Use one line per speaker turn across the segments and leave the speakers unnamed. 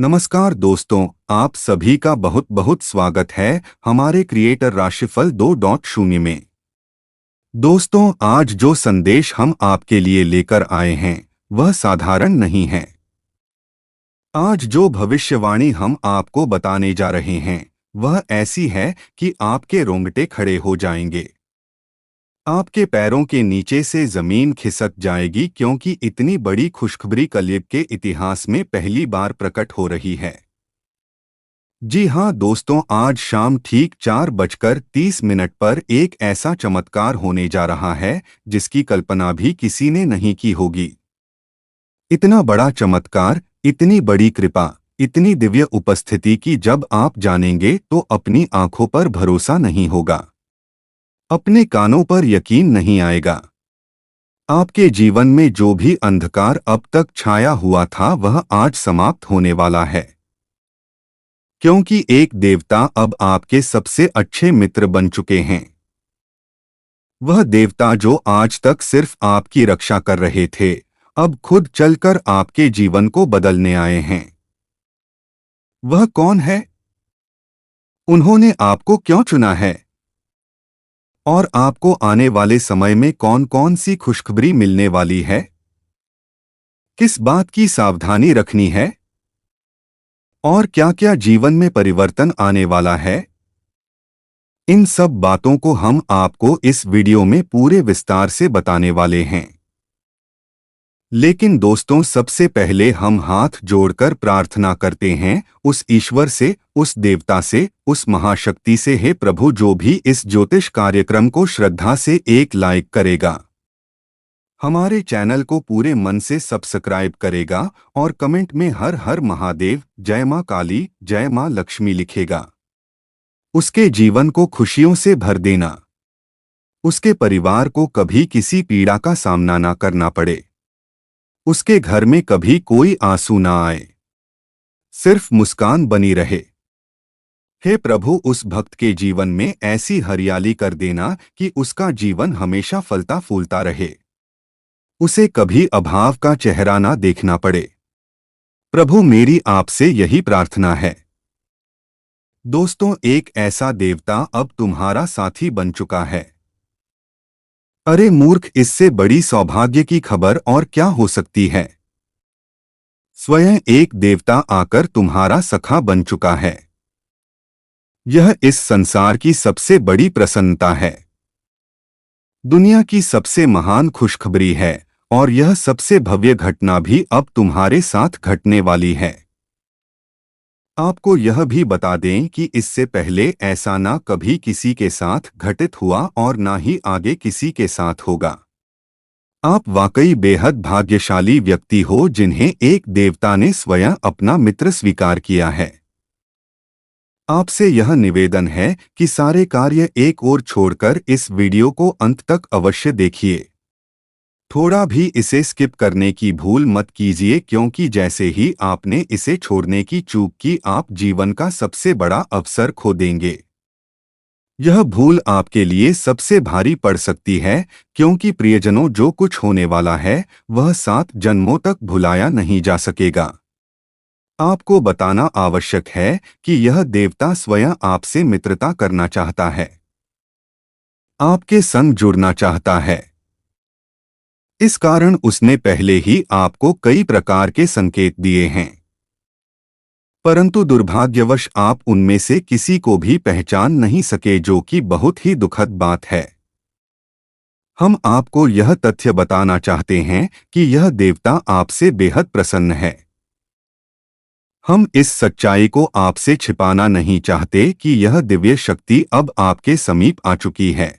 नमस्कार दोस्तों, आप सभी का बहुत बहुत स्वागत है हमारे क्रिएटर राशिफल 2.0 में। दोस्तों, आज जो संदेश हम आपके लिए लेकर आए हैं वह साधारण नहीं है। आज जो भविष्यवाणी हम आपको बताने जा रहे हैं वह ऐसी है कि आपके रोंगटे खड़े हो जाएंगे। आपके पैरों के नीचे से जमीन खिसक जाएगी, क्योंकि इतनी बड़ी खुशखबरी कलयुग के इतिहास में पहली बार प्रकट हो रही है। जी हाँ दोस्तों, आज शाम ठीक 4:30 पर एक ऐसा चमत्कार होने जा रहा है जिसकी कल्पना भी किसी ने नहीं की होगी। इतना बड़ा चमत्कार, इतनी बड़ी कृपा, इतनी दिव्य उपस्थिति की जब आप जानेंगे तो अपनी आंखों पर भरोसा नहीं होगा, अपने कानों पर यकीन नहीं आएगा। आपके जीवन में जो भी अंधकार अब तक छाया हुआ था वह आज समाप्त होने वाला है, क्योंकि एक देवता अब आपके सबसे अच्छे मित्र बन चुके हैं। वह देवता जो आज तक सिर्फ आपकी रक्षा कर रहे थे, अब खुद चलकर आपके जीवन को बदलने आए हैं। वह कौन है? उन्होंने आपको क्यों चुना है? और आपको आने वाले समय में कौन कौन सी खुशखबरी मिलने वाली है? किस बात की सावधानी रखनी है? और क्या क्या जीवन में परिवर्तन आने वाला है? इन सब बातों को हम आपको इस वीडियो में पूरे विस्तार से बताने वाले हैं। लेकिन दोस्तों, सबसे पहले हम हाथ जोड़कर प्रार्थना करते हैं उस ईश्वर से, उस देवता से, उस महाशक्ति से, हे प्रभु, जो भी इस ज्योतिष कार्यक्रम को श्रद्धा से एक लाइक करेगा, हमारे चैनल को पूरे मन से सब्सक्राइब करेगा और कमेंट में हर हर महादेव, जय मां काली, जय मां लक्ष्मी लिखेगा, उसके जीवन को खुशियों से भर देना, उसके परिवार को कभी किसी पीड़ा का सामना ना करना पड़े, उसके घर में कभी कोई आंसू ना आए, सिर्फ मुस्कान बनी रहे। हे प्रभु, उस भक्त के जीवन में ऐसी हरियाली कर देना कि उसका जीवन हमेशा फलता फूलता रहे, उसे कभी अभाव का चेहरा ना देखना पड़े। प्रभु, मेरी आपसे यही प्रार्थना है। दोस्तों, एक ऐसा देवता अब तुम्हारा साथी बन चुका है। अरे मूर्ख, इससे बड़ी सौभाग्य की खबर और क्या हो सकती है? स्वयं एक देवता आकर तुम्हारा सखा बन चुका है। यह इस संसार की सबसे बड़ी प्रसन्नता है, दुनिया की सबसे महान खुशखबरी है, और यह सबसे भव्य घटना भी अब तुम्हारे साथ घटने वाली है। आपको यह भी बता दें कि इससे पहले ऐसा ना कभी किसी के साथ घटित हुआ और ना ही आगे किसी के साथ होगा। आप वाकई बेहद भाग्यशाली व्यक्ति हो जिन्हें एक देवता ने स्वयं अपना मित्र स्वीकार किया है। आपसे यह निवेदन है कि सारे कार्य एक ओर छोड़कर इस वीडियो को अंत तक अवश्य देखिए। थोड़ा भी इसे स्किप करने की भूल मत कीजिए, क्योंकि जैसे ही आपने इसे छोड़ने की चूक की, आप जीवन का सबसे बड़ा अवसर खो देंगे। यह भूल आपके लिए सबसे भारी पड़ सकती है, क्योंकि प्रियजनों, जो कुछ होने वाला है वह 7 जन्मों तक भुलाया नहीं जा सकेगा। आपको बताना आवश्यक है कि यह देवता स्वयं आपसे मित्रता करना चाहता है, आपके संग जुड़ना चाहता है। इस कारण उसने पहले ही आपको कई प्रकार के संकेत दिए हैं, परंतु दुर्भाग्यवश आप उनमें से किसी को भी पहचान नहीं सके, जो कि बहुत ही दुखद बात है। हम आपको यह तथ्य बताना चाहते हैं कि यह देवता आपसे बेहद प्रसन्न है। हम इस सच्चाई को आपसे छिपाना नहीं चाहते कि यह दिव्य शक्ति अब आपके समीप आ चुकी है।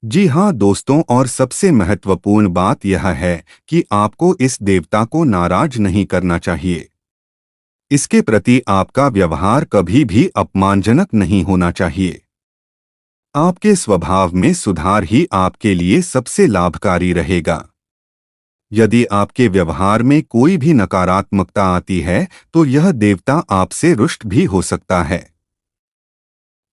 जी हाँ दोस्तों, और सबसे महत्वपूर्ण बात यह है कि आपको इस देवता को नाराज नहीं करना चाहिए। इसके प्रति आपका व्यवहार कभी भी अपमानजनक नहीं होना चाहिए। आपके स्वभाव में सुधार ही आपके लिए सबसे लाभकारी रहेगा। यदि आपके व्यवहार में कोई भी नकारात्मकता आती है तो यह देवता आपसे रुष्ट भी हो सकता है।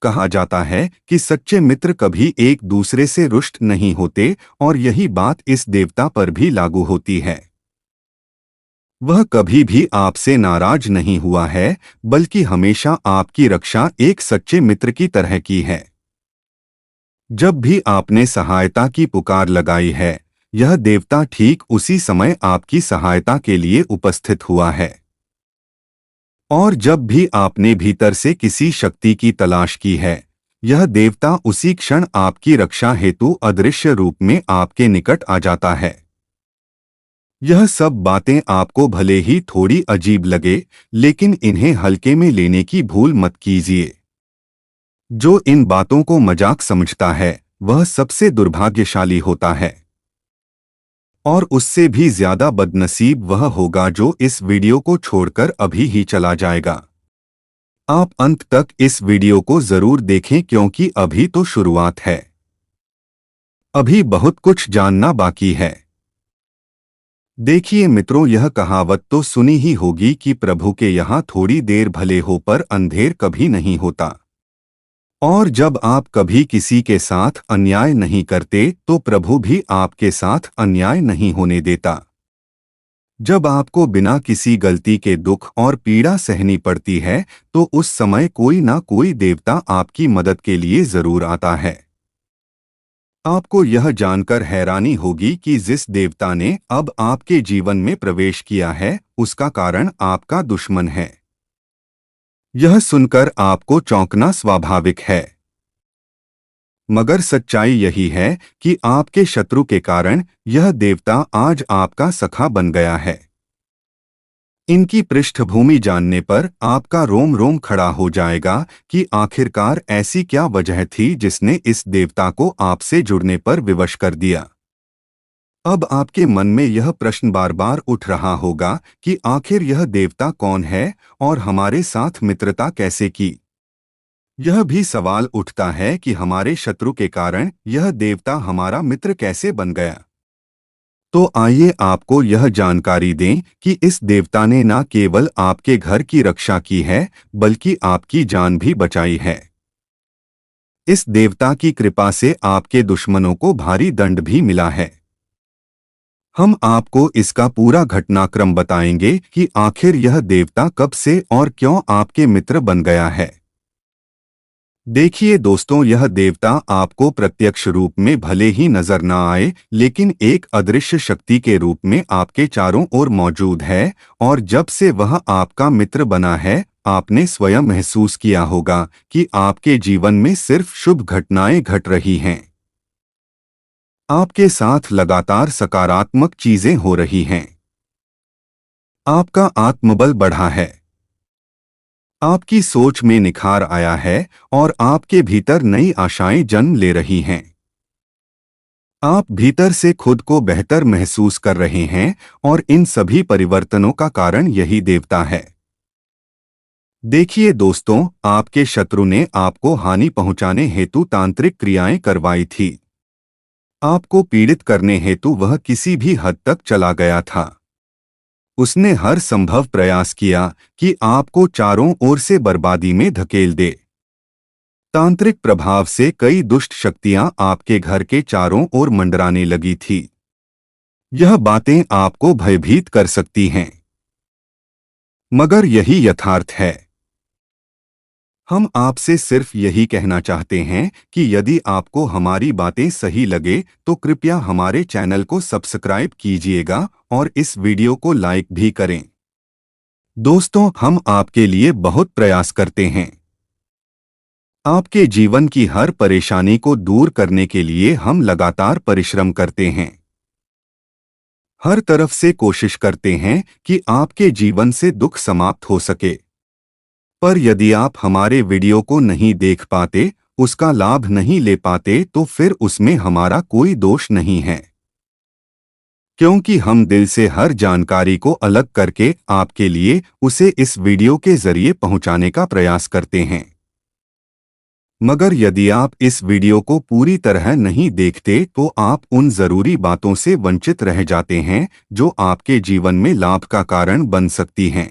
कहा जाता है कि सच्चे मित्र कभी एक दूसरे से रुष्ट नहीं होते, और यही बात इस देवता पर भी लागू होती है। वह कभी भी आपसे नाराज नहीं हुआ है, बल्कि हमेशा आपकी रक्षा एक सच्चे मित्र की तरह की है। जब भी आपने सहायता की पुकार लगाई है, यह देवता ठीक उसी समय आपकी सहायता के लिए उपस्थित हुआ है। और जब भी आपने भीतर से किसी शक्ति की तलाश की है, यह देवता उसी क्षण आपकी रक्षा हेतु अदृश्य रूप में आपके निकट आ जाता है। यह सब बातें आपको भले ही थोड़ी अजीब लगे, लेकिन इन्हें हल्के में लेने की भूल मत कीजिए। जो इन बातों को मजाक समझता है, वह सबसे दुर्भाग्यशाली होता है। और उससे भी ज्यादा बदनसीब वह होगा जो इस वीडियो को छोड़कर अभी ही चला जाएगा। आप अंत तक इस वीडियो को जरूर देखें, क्योंकि अभी तो शुरुआत है। अभी बहुत कुछ जानना बाकी है। देखिए मित्रों, यह कहावत तो सुनी ही होगी कि प्रभु के यहाँ थोड़ी देर भले हो पर अंधेर कभी नहीं होता। और जब आप कभी किसी के साथ अन्याय नहीं करते, तो प्रभु भी आपके साथ अन्याय नहीं होने देता। जब आपको बिना किसी गलती के दुख और पीड़ा सहनी पड़ती है, तो उस समय कोई ना कोई देवता आपकी मदद के लिए जरूर आता है। आपको यह जानकर हैरानी होगी कि जिस देवता ने अब आपके जीवन में प्रवेश किया है, उसका कारण आपका दुश्मन है। यह सुनकर आपको चौंकना स्वाभाविक है, मगर सच्चाई यही है कि आपके शत्रु के कारण यह देवता आज आपका सखा बन गया है। इनकी पृष्ठभूमि जानने पर आपका रोम रोम खड़ा हो जाएगा कि आखिरकार ऐसी क्या वजह थी जिसने इस देवता को आपसे जुड़ने पर विवश कर दिया। अब आपके मन में यह प्रश्न बार बार उठ रहा होगा कि आखिर यह देवता कौन है और हमारे साथ मित्रता कैसे की। यह भी सवाल उठता है कि हमारे शत्रु के कारण यह देवता हमारा मित्र कैसे बन गया। तो आइए आपको यह जानकारी दें कि इस देवता ने न केवल आपके घर की रक्षा की है, बल्कि आपकी जान भी बचाई है। इस देवता की कृपा से आपके दुश्मनों को भारी दंड भी मिला है। हम आपको इसका पूरा घटनाक्रम बताएंगे कि आखिर यह देवता कब से और क्यों आपके मित्र बन गया है। देखिए दोस्तों, यह देवता आपको प्रत्यक्ष रूप में भले ही नजर न आए, लेकिन एक अदृश्य शक्ति के रूप में आपके चारों ओर मौजूद है। और जब से वह आपका मित्र बना है, आपने स्वयं महसूस किया होगा कि आपके जीवन में सिर्फ शुभ घटनाएं घट रही हैं। आपके साथ लगातार सकारात्मक चीजें हो रही हैं। आपका आत्मबल बढ़ा है, आपकी सोच में निखार आया है और आपके भीतर नई आशाएं जन्म ले रही हैं। आप भीतर से खुद को बेहतर महसूस कर रहे हैं और इन सभी परिवर्तनों का कारण यही देवता है। देखिए दोस्तों, आपके शत्रु ने आपको हानि पहुंचाने हेतु तांत्रिक क्रियाएं करवाई थी। आपको पीड़ित करने हेतु वह किसी भी हद तक चला गया था। उसने हर संभव प्रयास किया कि आपको चारों ओर से बर्बादी में धकेल दे। तांत्रिक प्रभाव से कई दुष्ट शक्तियां आपके घर के चारों ओर मंडराने लगी थी। यह बातें आपको भयभीत कर सकती हैं, मगर यही यथार्थ है। हम आपसे सिर्फ यही कहना चाहते हैं कि यदि आपको हमारी बातें सही लगे तो कृपया हमारे चैनल को सब्सक्राइब कीजिएगा और इस वीडियो को लाइक भी करें। दोस्तों, हम आपके लिए बहुत प्रयास करते हैं। आपके जीवन की हर परेशानी को दूर करने के लिए हम लगातार परिश्रम करते हैं। हर तरफ से कोशिश करते हैं कि आपके जीवन से दुख समाप्त हो सके। पर यदि आप हमारे वीडियो को नहीं देख पाते, उसका लाभ नहीं ले पाते, तो फिर उसमें हमारा कोई दोष नहीं है, क्योंकि हम दिल से हर जानकारी को अलग करके आपके लिए उसे इस वीडियो के जरिए पहुंचाने का प्रयास करते हैं। मगर यदि आप इस वीडियो को पूरी तरह नहीं देखते, तो आप उन जरूरी बातों से वंचित रह जाते हैं जो आपके जीवन में लाभ का कारण बन सकती हैं।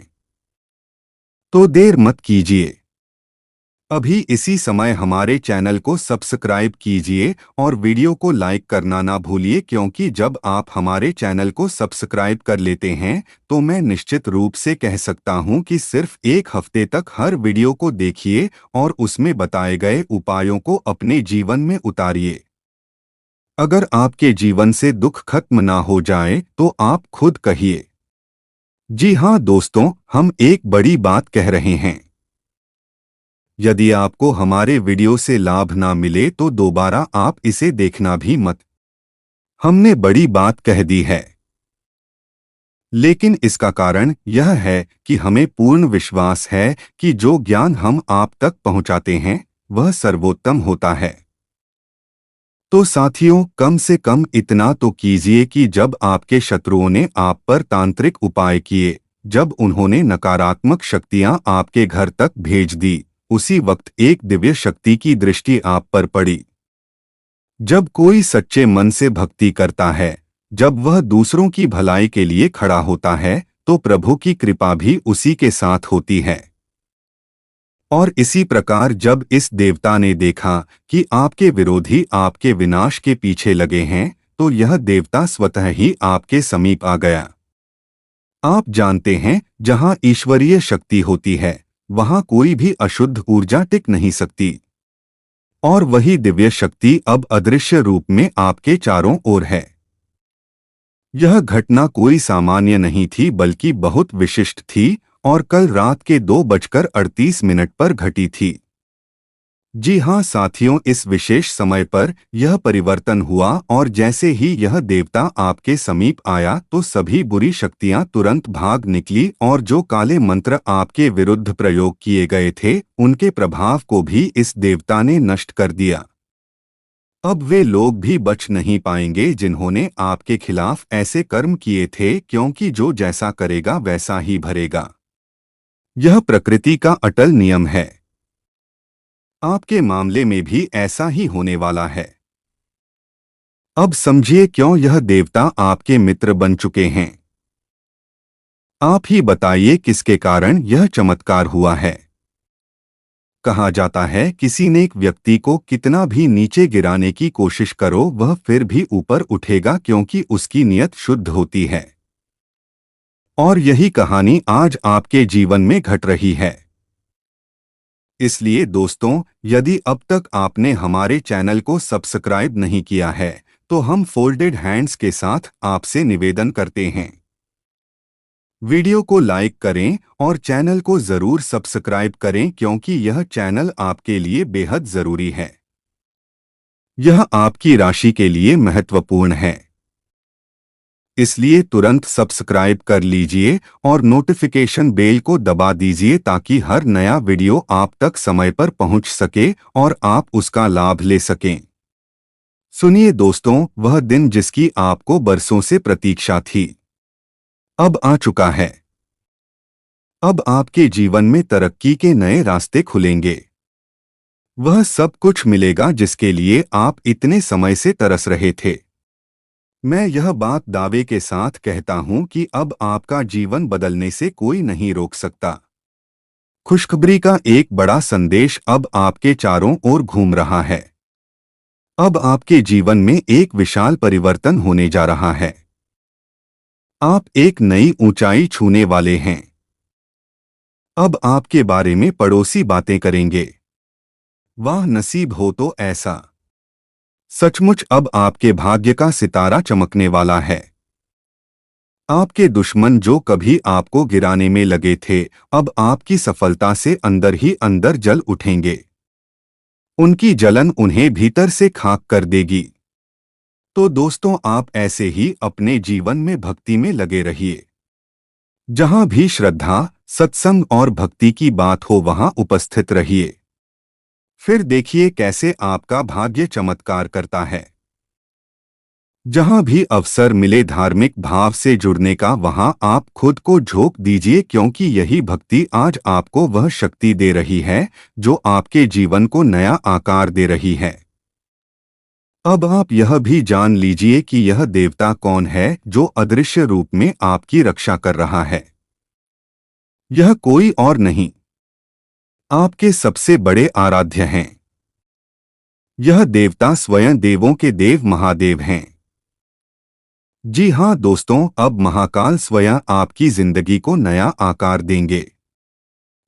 तो देर मत कीजिए। अभी इसी समय हमारे चैनल को सब्सक्राइब कीजिए और वीडियो को लाइक करना ना भूलिए, क्योंकि जब आप हमारे चैनल को सब्सक्राइब कर लेते हैं तो मैं निश्चित रूप से कह सकता हूं कि सिर्फ एक हफ्ते तक हर वीडियो को देखिए और उसमें बताए गए उपायों को अपने जीवन में उतारिए। अगर आपके जीवन से दुख खत्म ना हो जाए तो आप खुद कहिए। जी हाँ दोस्तों, हम एक बड़ी बात कह रहे हैं। यदि आपको हमारे वीडियो से लाभ ना मिले तो दोबारा आप इसे देखना भी मत। हमने बड़ी बात कह दी है, लेकिन इसका कारण यह है कि हमें पूर्ण विश्वास है कि जो ज्ञान हम आप तक पहुंचाते हैं वह सर्वोत्तम होता है। तो साथियों, कम से कम इतना तो कीजिए कि जब आपके शत्रुओं ने आप पर तांत्रिक उपाय किए, जब उन्होंने नकारात्मक शक्तियां आपके घर तक भेज दी, उसी वक्त एक दिव्य शक्ति की दृष्टि आप पर पड़ी। जब कोई सच्चे मन से भक्ति करता है, जब वह दूसरों की भलाई के लिए खड़ा होता है, तो प्रभु की कृपा भी उसी के साथ होती है। और इसी प्रकार जब इस देवता ने देखा कि आपके विरोधी आपके विनाश के पीछे लगे हैं, तो यह देवता स्वतः ही आपके समीप आ गया। आप जानते हैं, जहां ईश्वरीय शक्ति होती है वहां कोई भी अशुद्ध ऊर्जा टिक नहीं सकती। और वही दिव्य शक्ति अब अदृश्य रूप में आपके चारों ओर है। यह घटना कोई सामान्य नहीं थी बल्कि बहुत विशिष्ट थी और कल रात के 2:38 पर घटी थी। जी हाँ साथियों, इस विशेष समय पर यह परिवर्तन हुआ और जैसे ही यह देवता आपके समीप आया तो सभी बुरी शक्तियां तुरंत भाग निकली और जो काले मंत्र आपके विरुद्ध प्रयोग किए गए थे उनके प्रभाव को भी इस देवता ने नष्ट कर दिया। अब वे लोग भी बच नहीं पाएंगे जिन्होंने आपके खिलाफ ऐसे कर्म किए थे, क्योंकि जो जैसा करेगा वैसा ही भरेगा। यह प्रकृति का अटल नियम है। आपके मामले में भी ऐसा ही होने वाला है। अब समझिए क्यों यह देवता आपके मित्र बन चुके हैं। आप ही बताइए किसके कारण यह चमत्कार हुआ है। कहा जाता है, किसी नेक व्यक्ति को कितना भी नीचे गिराने की कोशिश करो वह फिर भी ऊपर उठेगा, क्योंकि उसकी नियत शुद्ध होती है। और यही कहानी आज आपके जीवन में घट रही है। इसलिए दोस्तों, यदि अब तक आपने हमारे चैनल को सब्सक्राइब नहीं किया है तो हम फोल्डेड हैंड्स के साथ आपसे निवेदन करते हैं, वीडियो को लाइक करें और चैनल को जरूर सब्सक्राइब करें, क्योंकि यह चैनल आपके लिए बेहद जरूरी है। यह आपकी राशि के लिए महत्वपूर्ण है। इसलिए तुरंत सब्सक्राइब कर लीजिए और नोटिफिकेशन बेल को दबा दीजिए ताकि हर नया वीडियो आप तक समय पर पहुंच सके और आप उसका लाभ ले सकें। सुनिए दोस्तों, वह दिन जिसकी आपको बरसों से प्रतीक्षा थी अब आ चुका है। अब आपके जीवन में तरक्की के नए रास्ते खुलेंगे। वह सब कुछ मिलेगा जिसके लिए आप इतने समय से तरस रहे थे। मैं यह बात दावे के साथ कहता हूं कि अब आपका जीवन बदलने से कोई नहीं रोक सकता। खुशखबरी का एक बड़ा संदेश अब आपके चारों ओर घूम रहा है। अब आपके जीवन में एक विशाल परिवर्तन होने जा रहा है। आप एक नई ऊंचाई छूने वाले हैं। अब आपके बारे में पड़ोसी बातें करेंगे। वाह, नसीब हो तो ऐसा। सचमुच अब आपके भाग्य का सितारा चमकने वाला है। आपके दुश्मन जो कभी आपको गिराने में लगे थे, अब आपकी सफलता से अंदर ही अंदर जल उठेंगे। उनकी जलन उन्हें भीतर से खाक कर देगी। तो दोस्तों, आप ऐसे ही अपने जीवन में भक्ति में लगे रहिए। जहां भी श्रद्धा, सत्संग और भक्ति की बात हो वहां उपस्थित रहिए। फिर देखिए कैसे आपका भाग्य चमत्कार करता है। जहां भी अवसर मिले धार्मिक भाव से जुड़ने का, वहां आप खुद को झोंक दीजिए, क्योंकि यही भक्ति आज आपको वह शक्ति दे रही है जो आपके जीवन को नया आकार दे रही है। अब आप यह भी जान लीजिए कि यह देवता कौन है जो अदृश्य रूप में आपकी रक्षा कर रहा है। यह कोई और नहीं, आपके सबसे बड़े आराध्य हैं। यह देवता स्वयं देवों के देव महादेव हैं। जी हाँ दोस्तों, अब महाकाल स्वयं आपकी जिंदगी को नया आकार देंगे।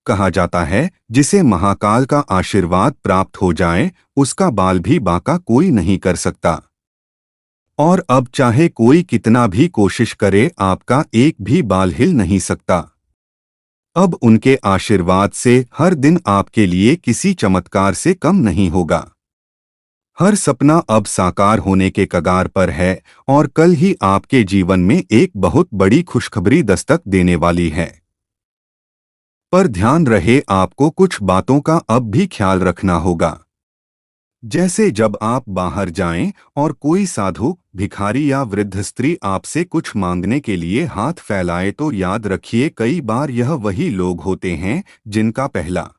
कहा जाता है, जिसे महाकाल का आशीर्वाद प्राप्त हो जाए, उसका बाल भी बांका कोई नहीं कर सकता। और अब चाहे कोई कितना भी कोशिश करे, आपका एक भी बाल हिल नहीं सकता। अब उनके आशीर्वाद से हर दिन आपके लिए किसी चमत्कार से कम नहीं होगा। हर सपना अब साकार होने के कगार पर है और कल ही आपके जीवन में एक बहुत बड़ी खुशखबरी दस्तक देने वाली है। पर ध्यान रहे, आपको कुछ बातों का अब भी ख्याल रखना होगा। जैसे जब आप बाहर जाएं और कोई साधु, भिखारी या वृद्ध स्त्री आपसे कुछ मांगने के लिए हाथ फैलाए, तो याद रखिए कई बार यह वही लोग होते हैं जिनका पहला